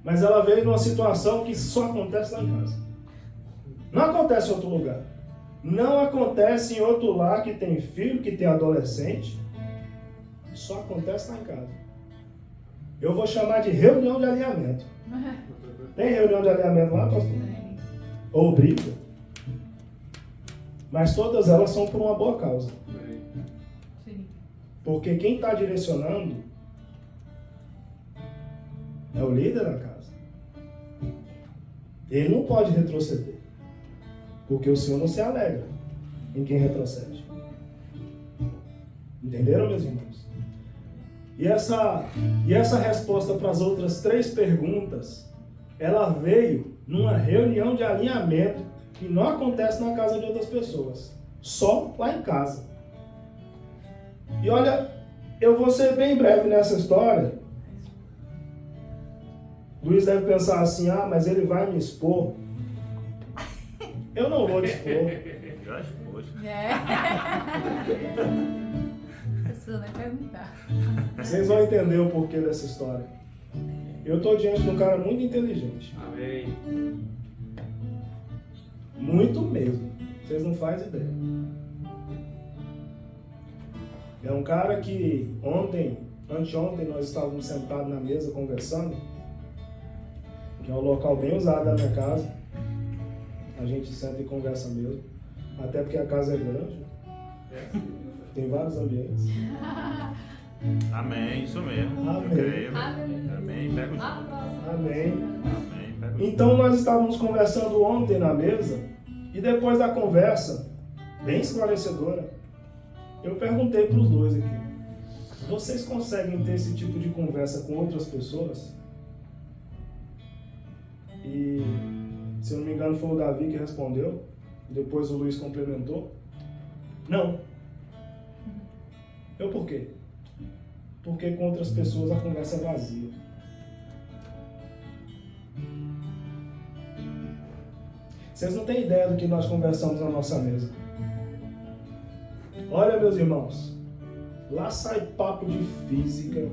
Mas ela veio numa situação que só acontece lá em casa. Não acontece em outro lugar. Não acontece em outro lar que tem filho, que tem adolescente. Só acontece lá em casa. Eu vou chamar de reunião de alinhamento. Tem reunião de alinhamento lá, pastor? Ou briga? Mas todas elas são por uma boa causa. Sim. Porque quem está direcionando é o líder da casa. Ele não pode retroceder. Porque o Senhor não se alegra em quem retrocede. Entenderam, meus irmãos? E essa resposta para as outras 3 perguntas, ela veio numa reunião de alinhamento que não acontece na casa de outras pessoas. Só lá em casa. E olha, eu vou ser bem breve nessa história. Luiz deve pensar assim, mas ele vai me expor. Eu não vou te expor. Já expôs. Precisa nem perguntar. Vocês vão entender o porquê dessa história. Eu estou diante de um cara muito inteligente. Amém. Muito mesmo. Vocês não fazem ideia. É um cara que anteontem nós estávamos sentados na mesa conversando, que é um local bem usado da minha casa. A gente senta e conversa mesmo. Até porque a casa é grande. Tem vários ambientes. Amém, isso mesmo. Amém. Eu creio. Amém. Amém. Pega o chão. Amém. Amém. Pega o chão. Então nós estávamos conversando ontem na mesa e depois da conversa, bem esclarecedora, eu perguntei para os dois aqui: vocês conseguem ter esse tipo de conversa com outras pessoas? E, se eu não me engano, foi o Davi que respondeu, depois o Luiz complementou. Não. Eu por quê? Porque com outras pessoas a conversa é vazia. Vocês não têm ideia do que nós conversamos na nossa mesa. Olha, meus irmãos, lá sai papo de física,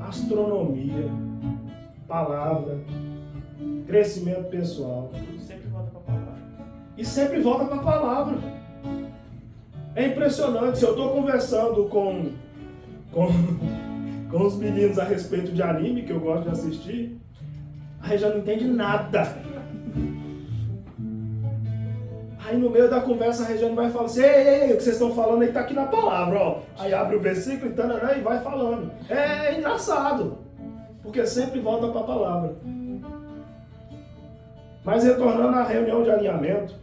astronomia, palavra, crescimento pessoal. Tudo sempre volta para a palavra. E sempre volta para a palavra. É impressionante. Se eu estou conversando com os meninos a respeito de anime, que eu gosto de assistir, a Regia não entende nada. Aí no meio da conversa a Regiane vai falar assim: ei, o que vocês estão falando aí está aqui na palavra, ó. Aí abre o versículo e vai falando. É engraçado, porque sempre volta para a palavra. Mas retornando à reunião de alinhamento,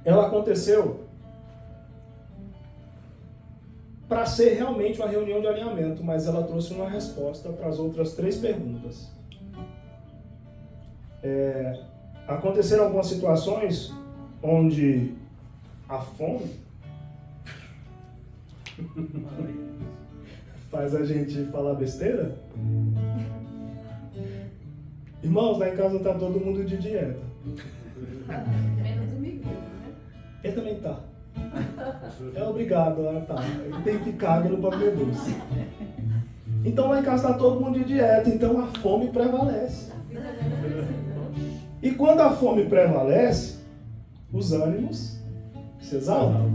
ela aconteceu para ser realmente uma reunião de alinhamento, mas ela trouxe uma resposta para as outras 3 perguntas. Aconteceram algumas situações onde a fome faz a gente falar besteira. Irmãos, lá em casa tá todo mundo de dieta. Menos o Miguel, né? Ele também tá. É obrigado a tá. Ele tem que ficar, ele não pode comer doce. Então lá em casa tá todo mundo de dieta, então a fome prevalece. E quando a fome prevalece, os ânimos se exaltam.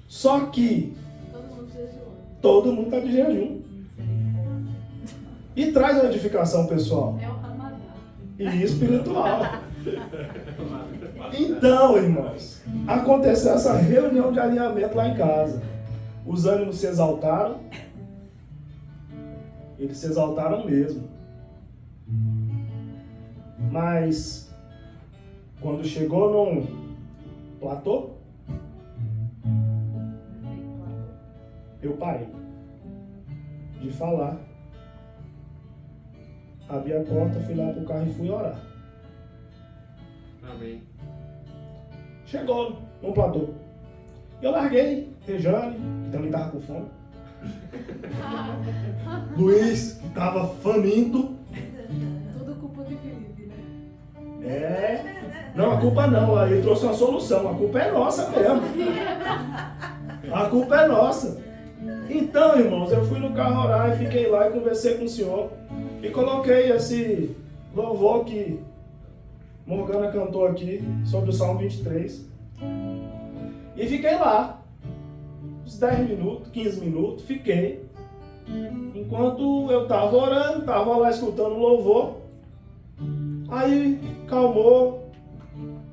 Só que todo mundo está de jejum. E traz a edificação pessoal É o Ramadã. e espiritual. Então, irmãos, aconteceu essa reunião de alinhamento lá em casa. Os ânimos se exaltaram. Eles se exaltaram mesmo. Mas quando chegou num platô, eu parei de falar, abri a porta, fui lá pro carro e fui orar. Amém. Chegou num platô. Eu larguei Rejane, que também tava com fome. Luiz, que tava faminto. Não, a culpa não. Aí ele trouxe uma solução. A culpa é nossa mesmo. A culpa é nossa. Então, irmãos, eu fui no carro orar e fiquei lá e conversei com o senhor. E coloquei esse louvor que Morgana cantou aqui, sobre o Salmo 23. E fiquei lá. Uns 10 minutos, 15 minutos, fiquei. Enquanto eu estava orando, estava lá escutando o louvor. Aí, calmou.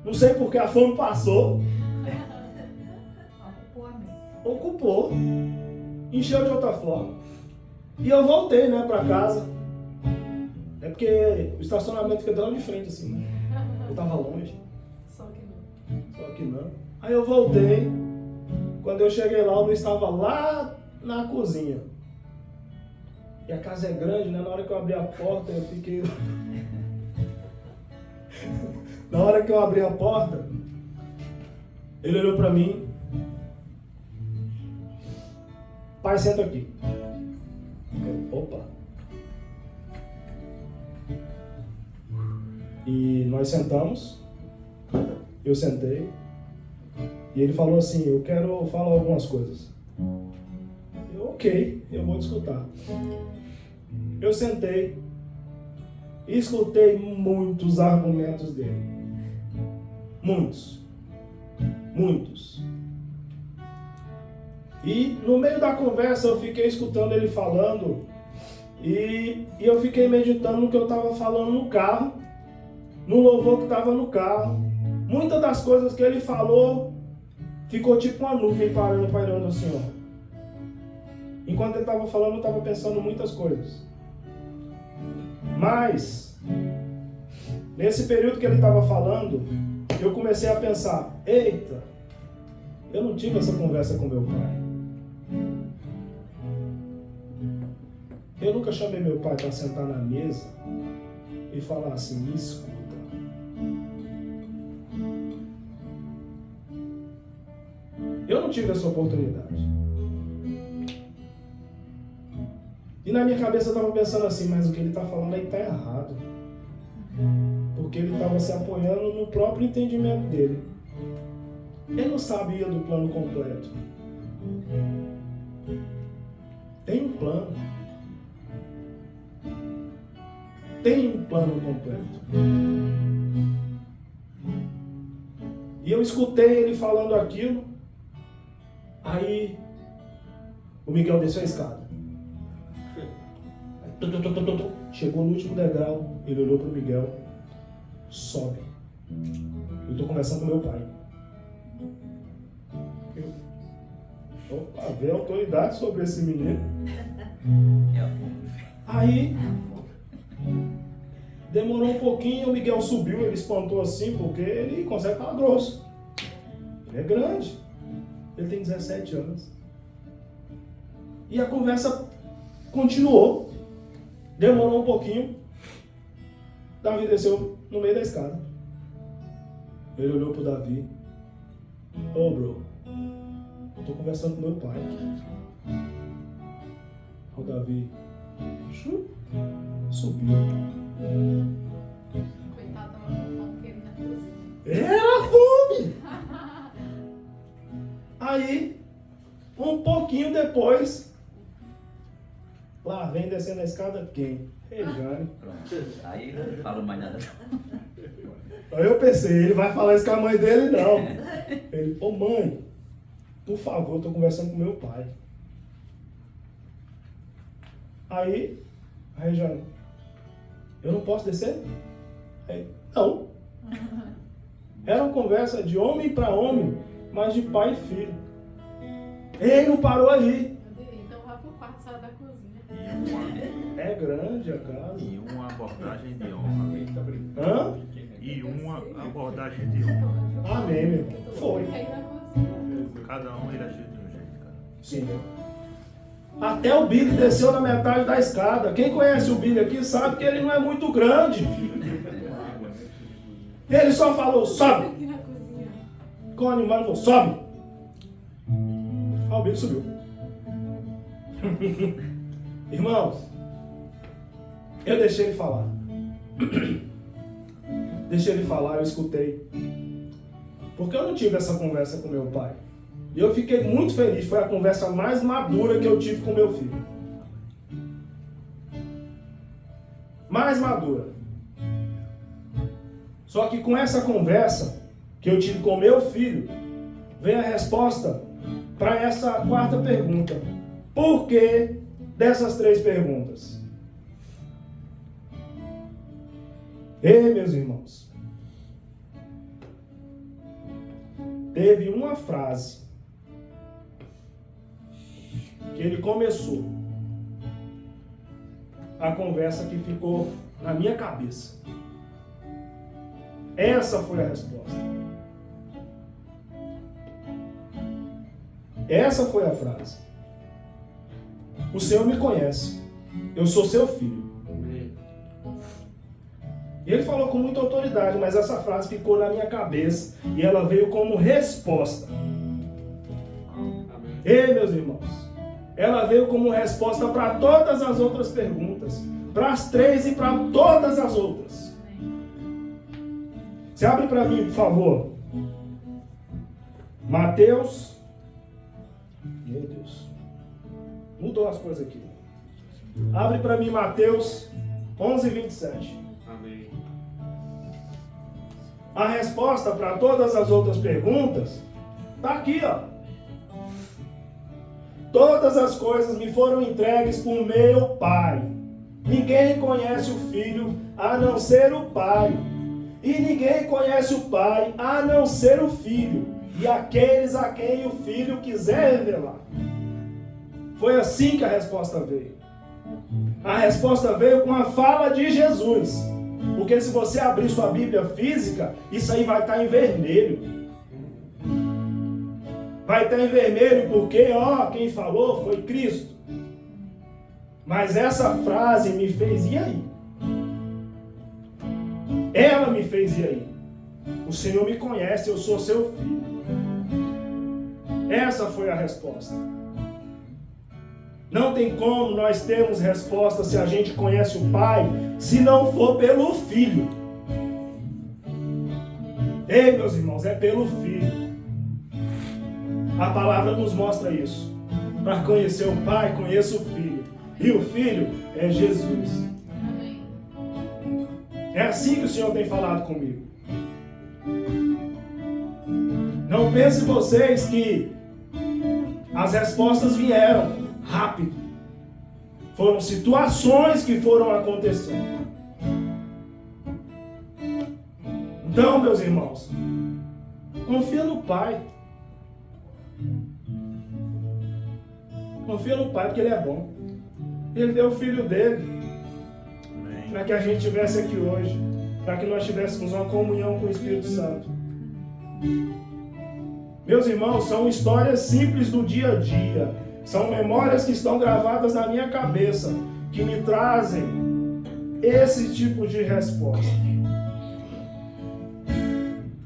Não sei porque a fome passou. Ocupou a mente. Ocupou. Encheu de outra forma. E eu voltei, né, pra casa. É porque o estacionamento fica lá de frente, assim, né? Eu tava longe. Só que não. Só que não. Aí eu voltei. Quando eu cheguei lá, o Luiz estava lá na cozinha. E a casa é grande, né? Na hora que eu abri a porta, eu fiquei... Na hora que eu abri a porta, ele olhou pra mim. Pai, senta aqui. Opa. E nós sentamos. Eu sentei. E ele falou assim, eu quero falar algumas coisas. Eu, ok, eu vou te escutar. Eu sentei e escutei muitos argumentos dele. Muitos. Muitos. E no meio da conversa eu fiquei escutando ele falando e eu fiquei meditando no que eu estava falando no carro, no louvor que estava no carro. Muitas das coisas que ele falou ficou tipo uma nuvem pairando assim, ó. Enquanto ele estava falando, eu estava pensando muitas coisas. Mas, nesse período que ele estava falando, eu comecei a pensar, eita, eu não tive essa conversa com meu pai. Eu nunca chamei meu pai para sentar na mesa e falar assim, me escuta. Eu não tive essa oportunidade. E na minha cabeça eu estava pensando assim, mas o que ele está falando aí está errado. Porque ele estava se apoiando no próprio entendimento dele. Ele não sabia do plano completo. Tem um plano. Tem um plano completo. E eu escutei ele falando aquilo. Aí o Miguel desceu a escada. Chegou no último degrau, ele olhou para o Miguel. Sobe. Eu estou conversando com meu pai. Opa, vê autoridade sobre esse menino. Aí demorou um pouquinho, o Miguel subiu, ele espantou assim, porque ele consegue falar grosso. Ele é grande. Ele tem 17 anos. E a conversa continuou. Demorou um pouquinho. Davi desceu no meio da escada. Ele olhou pro Davi. Ô, bro, eu tô conversando com meu pai. O Davi subiu. Coitado, tava com fome querendo na cozinha. Era fome! Aí, um pouquinho depois, lá vem descendo a escada quem? Rejane. Pronto. Aí não falo mais nada. Aí eu pensei, ele vai falar isso com a mãe dele, não. Ele, ô mãe, por favor, eu tô conversando com meu pai. Aí, a Rejane, eu não posso descer? Aí, não. Era uma conversa de homem para homem, mas de pai e filho. Ele não parou aí. Então vai pro quarto, sai da cozinha. É grande a casa. E uma abordagem de honra. Hã? E uma abordagem de honra. Amém, meu irmão. Foi. Fica aí na cozinha. Cada um ele agiu de um jeito, cara. Sim. Até o Billy desceu na metade da escada. Quem conhece o Billy aqui sabe que ele não é muito grande. Ele só falou, sobe. Aqui na cozinha. Com o animal, ele falou, sobe. Ah, o Billy subiu. Irmãos, eu deixei ele falar. deixei ele falar, eu escutei. Porque eu não tive essa conversa com meu pai. E eu fiquei muito feliz, foi a conversa mais madura que eu tive com meu filho. Mais madura. Só que com essa conversa que eu tive com meu filho, vem a resposta para essa quarta pergunta. Por que dessas 3 perguntas? Ei, meus irmãos, teve uma frase que ele começou a conversa que ficou na minha cabeça. Essa foi a resposta. Essa foi a frase. O Senhor me conhece. Eu sou seu filho. Amém. E ele falou com muita autoridade, mas essa frase ficou na minha cabeça e ela veio como resposta. Amém. Ei, meus irmãos, ela veio como resposta para todas as outras perguntas, para as 3 e para todas as outras. Você abre para mim, por favor. Mateus. Meu Deus. Mudou as coisas aqui. Abre para mim Mateus 11:27. Amém. A resposta para todas as outras perguntas está aqui, ó. Todas as coisas me foram entregues por meu Pai. Ninguém conhece o Filho a não ser o Pai. E ninguém conhece o Pai a não ser o Filho. E aqueles a quem o Filho quiser revelar. Foi assim que a resposta veio. A resposta veio com a fala de Jesus. Porque se você abrir sua Bíblia física, isso aí vai estar em vermelho. Vai estar em vermelho porque, ó, quem falou foi Cristo. Mas essa frase me fez, e aí? Ela me fez, e aí? O Senhor me conhece, eu sou seu filho. Essa foi a resposta. Não tem como nós termos resposta se a gente conhece o Pai, se não for pelo Filho. Ei, meus irmãos, é pelo Filho. A palavra nos mostra isso. Para conhecer o Pai, conheça o Filho. E o Filho é Jesus. Amém. É assim que o Senhor tem falado comigo. Não pensem vocês que as respostas vieram rápido. Foram situações que foram acontecendo. Então, meus irmãos, confia no Pai. Confia no Pai porque Ele é bom. Ele deu o Filho dele Amém. para que a gente estivesse aqui hoje, para que nós tivéssemos uma comunhão com o Espírito Santo. Meus irmãos, são histórias simples do dia a dia, são memórias que estão gravadas na minha cabeça, que me trazem esse tipo de resposta.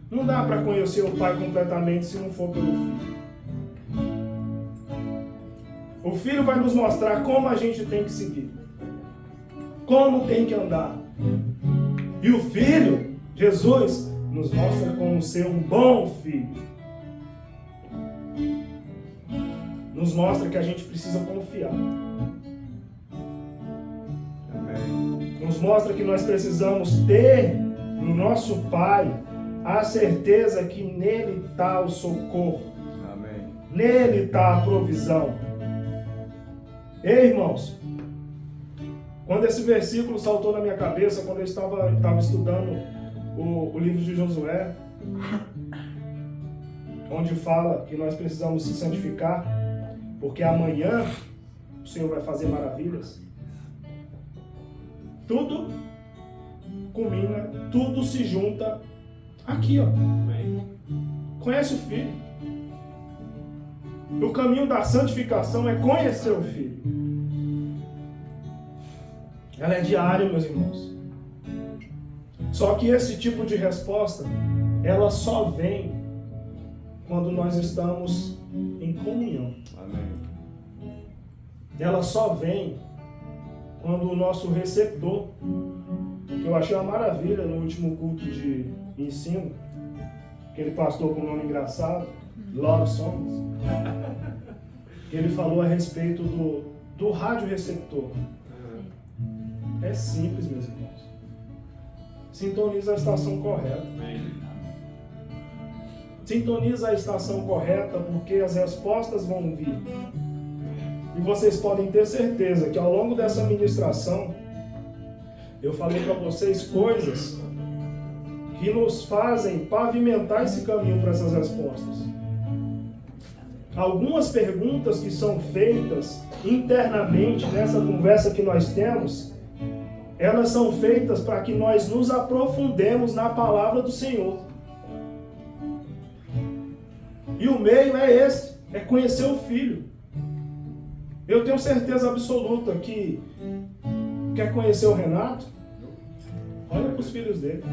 Não dá para conhecer o Pai completamente se não for pelo Filho. O Filho vai nos mostrar como a gente tem que seguir, como tem que andar. E o Filho, Jesus, nos mostra como ser um bom filho. Nos mostra que a gente precisa confiar. Amém. Nos mostra que nós precisamos ter no nosso Pai a certeza que nele está o socorro. Amém. Nele está a provisão. Ei, irmãos, quando esse versículo saltou na minha cabeça, quando eu estava estudando o livro de Josué, onde fala que nós precisamos se santificar, porque amanhã o Senhor vai fazer maravilhas. Tudo culmina, tudo se junta aqui, ó. Amém. Conhece o Filho. O caminho da santificação é conhecer o Filho. Ela é diária, meus irmãos. Só que esse tipo de resposta, ela só vem quando nós estamos em comunhão. Amém. Ela só vem quando o nosso receptor que eu achei uma maravilha no último culto de ensino, aquele pastor com um nome engraçado, Love Songs, ele falou a respeito do rádio receptor. É simples, meus irmãos. Sintoniza a estação correta. Sintoniza a estação correta, porque as respostas vão vir. E vocês podem ter certeza que ao longo dessa ministração, eu falei para vocês coisas que nos fazem pavimentar esse caminho para essas respostas. Algumas perguntas que são feitas internamente nessa conversa que nós temos, elas são feitas para que nós nos aprofundemos na palavra do Senhor. E o meio é esse, é conhecer o Filho. Eu tenho certeza absoluta que quer conhecer o Renato? Olha para os filhos dele.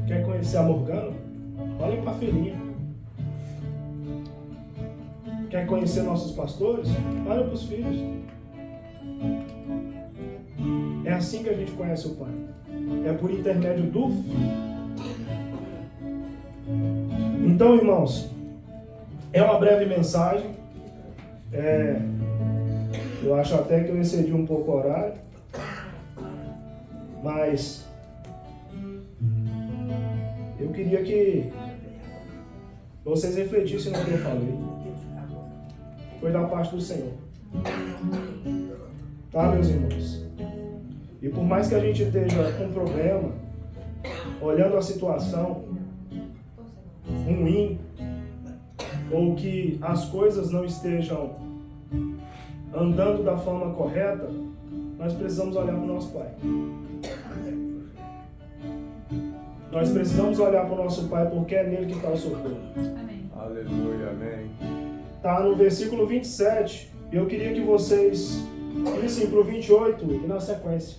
Quer conhecer a Morgana? Olha para a filhinha. Quer conhecer nossos pastores? Olha para os filhos. É assim que a gente conhece o Pai. É por intermédio do Filho. Então, irmãos, é uma breve mensagem. Eu acho até que eu excedi um pouco o horário. Mas eu queria que vocês refletissem no que eu falei. Foi da parte do Senhor. Tá, meus irmãos? E por mais que a gente esteja com problema, olhando a situação ruim, ou que as coisas não estejam andando da forma correta, nós precisamos olhar para o nosso Pai. Nós precisamos olhar para o nosso Pai, porque é nele que está o socorro. Amém. Aleluia, amém. Está no versículo 27. Eu queria que vocês vissem para o 28 e na sequência.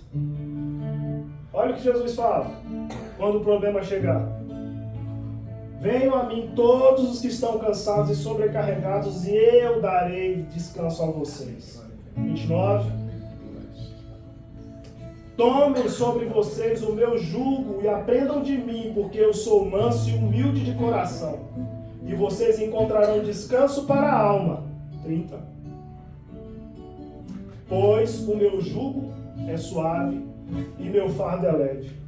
Olha o que Jesus fala quando o problema chegar. Venham a mim todos os que estão cansados e sobrecarregados, e eu darei descanso a vocês. 29. Tomem sobre vocês o meu jugo e aprendam de mim, porque eu sou manso e humilde de coração, e vocês encontrarão descanso para a alma. 30. Pois o meu jugo é suave e meu fardo é leve.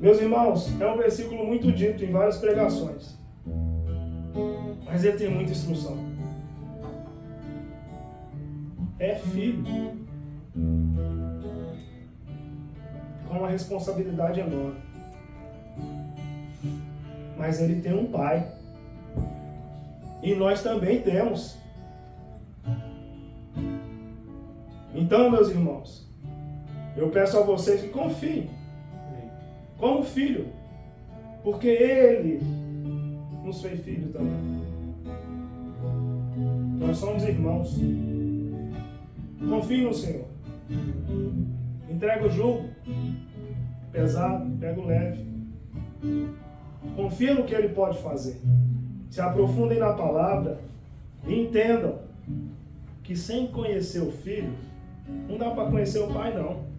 Meus irmãos, é um versículo muito dito em várias pregações, mas ele tem muita instrução. É filho com uma responsabilidade enorme, mas ele tem um pai, e nós também temos. Então, meus irmãos, eu peço a vocês que confiem como filho, porque ele nos fez filho também. Nós somos irmãos. Confie no Senhor. Entrega o jugo pesado, pega o leve. Confia no que ele pode fazer. Se aprofundem na palavra e entendam que sem conhecer o Filho, não dá para conhecer o Pai, não.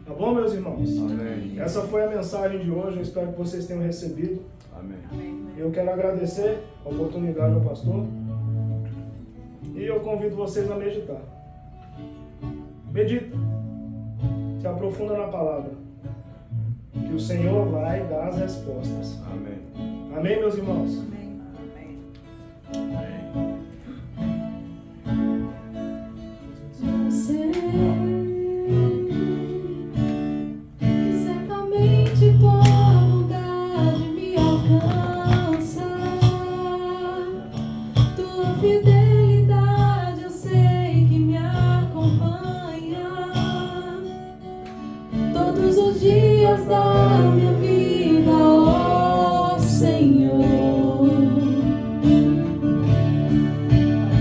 Tá bom, meus irmãos? Amém. Essa foi a mensagem de hoje. Eu espero que vocês tenham recebido. Amém. Eu quero agradecer a oportunidade ao pastor. E eu convido vocês a meditar. Medita. Se aprofunda na palavra. Que o Senhor vai dar as respostas. Amém. Amém, meus irmãos? Amém.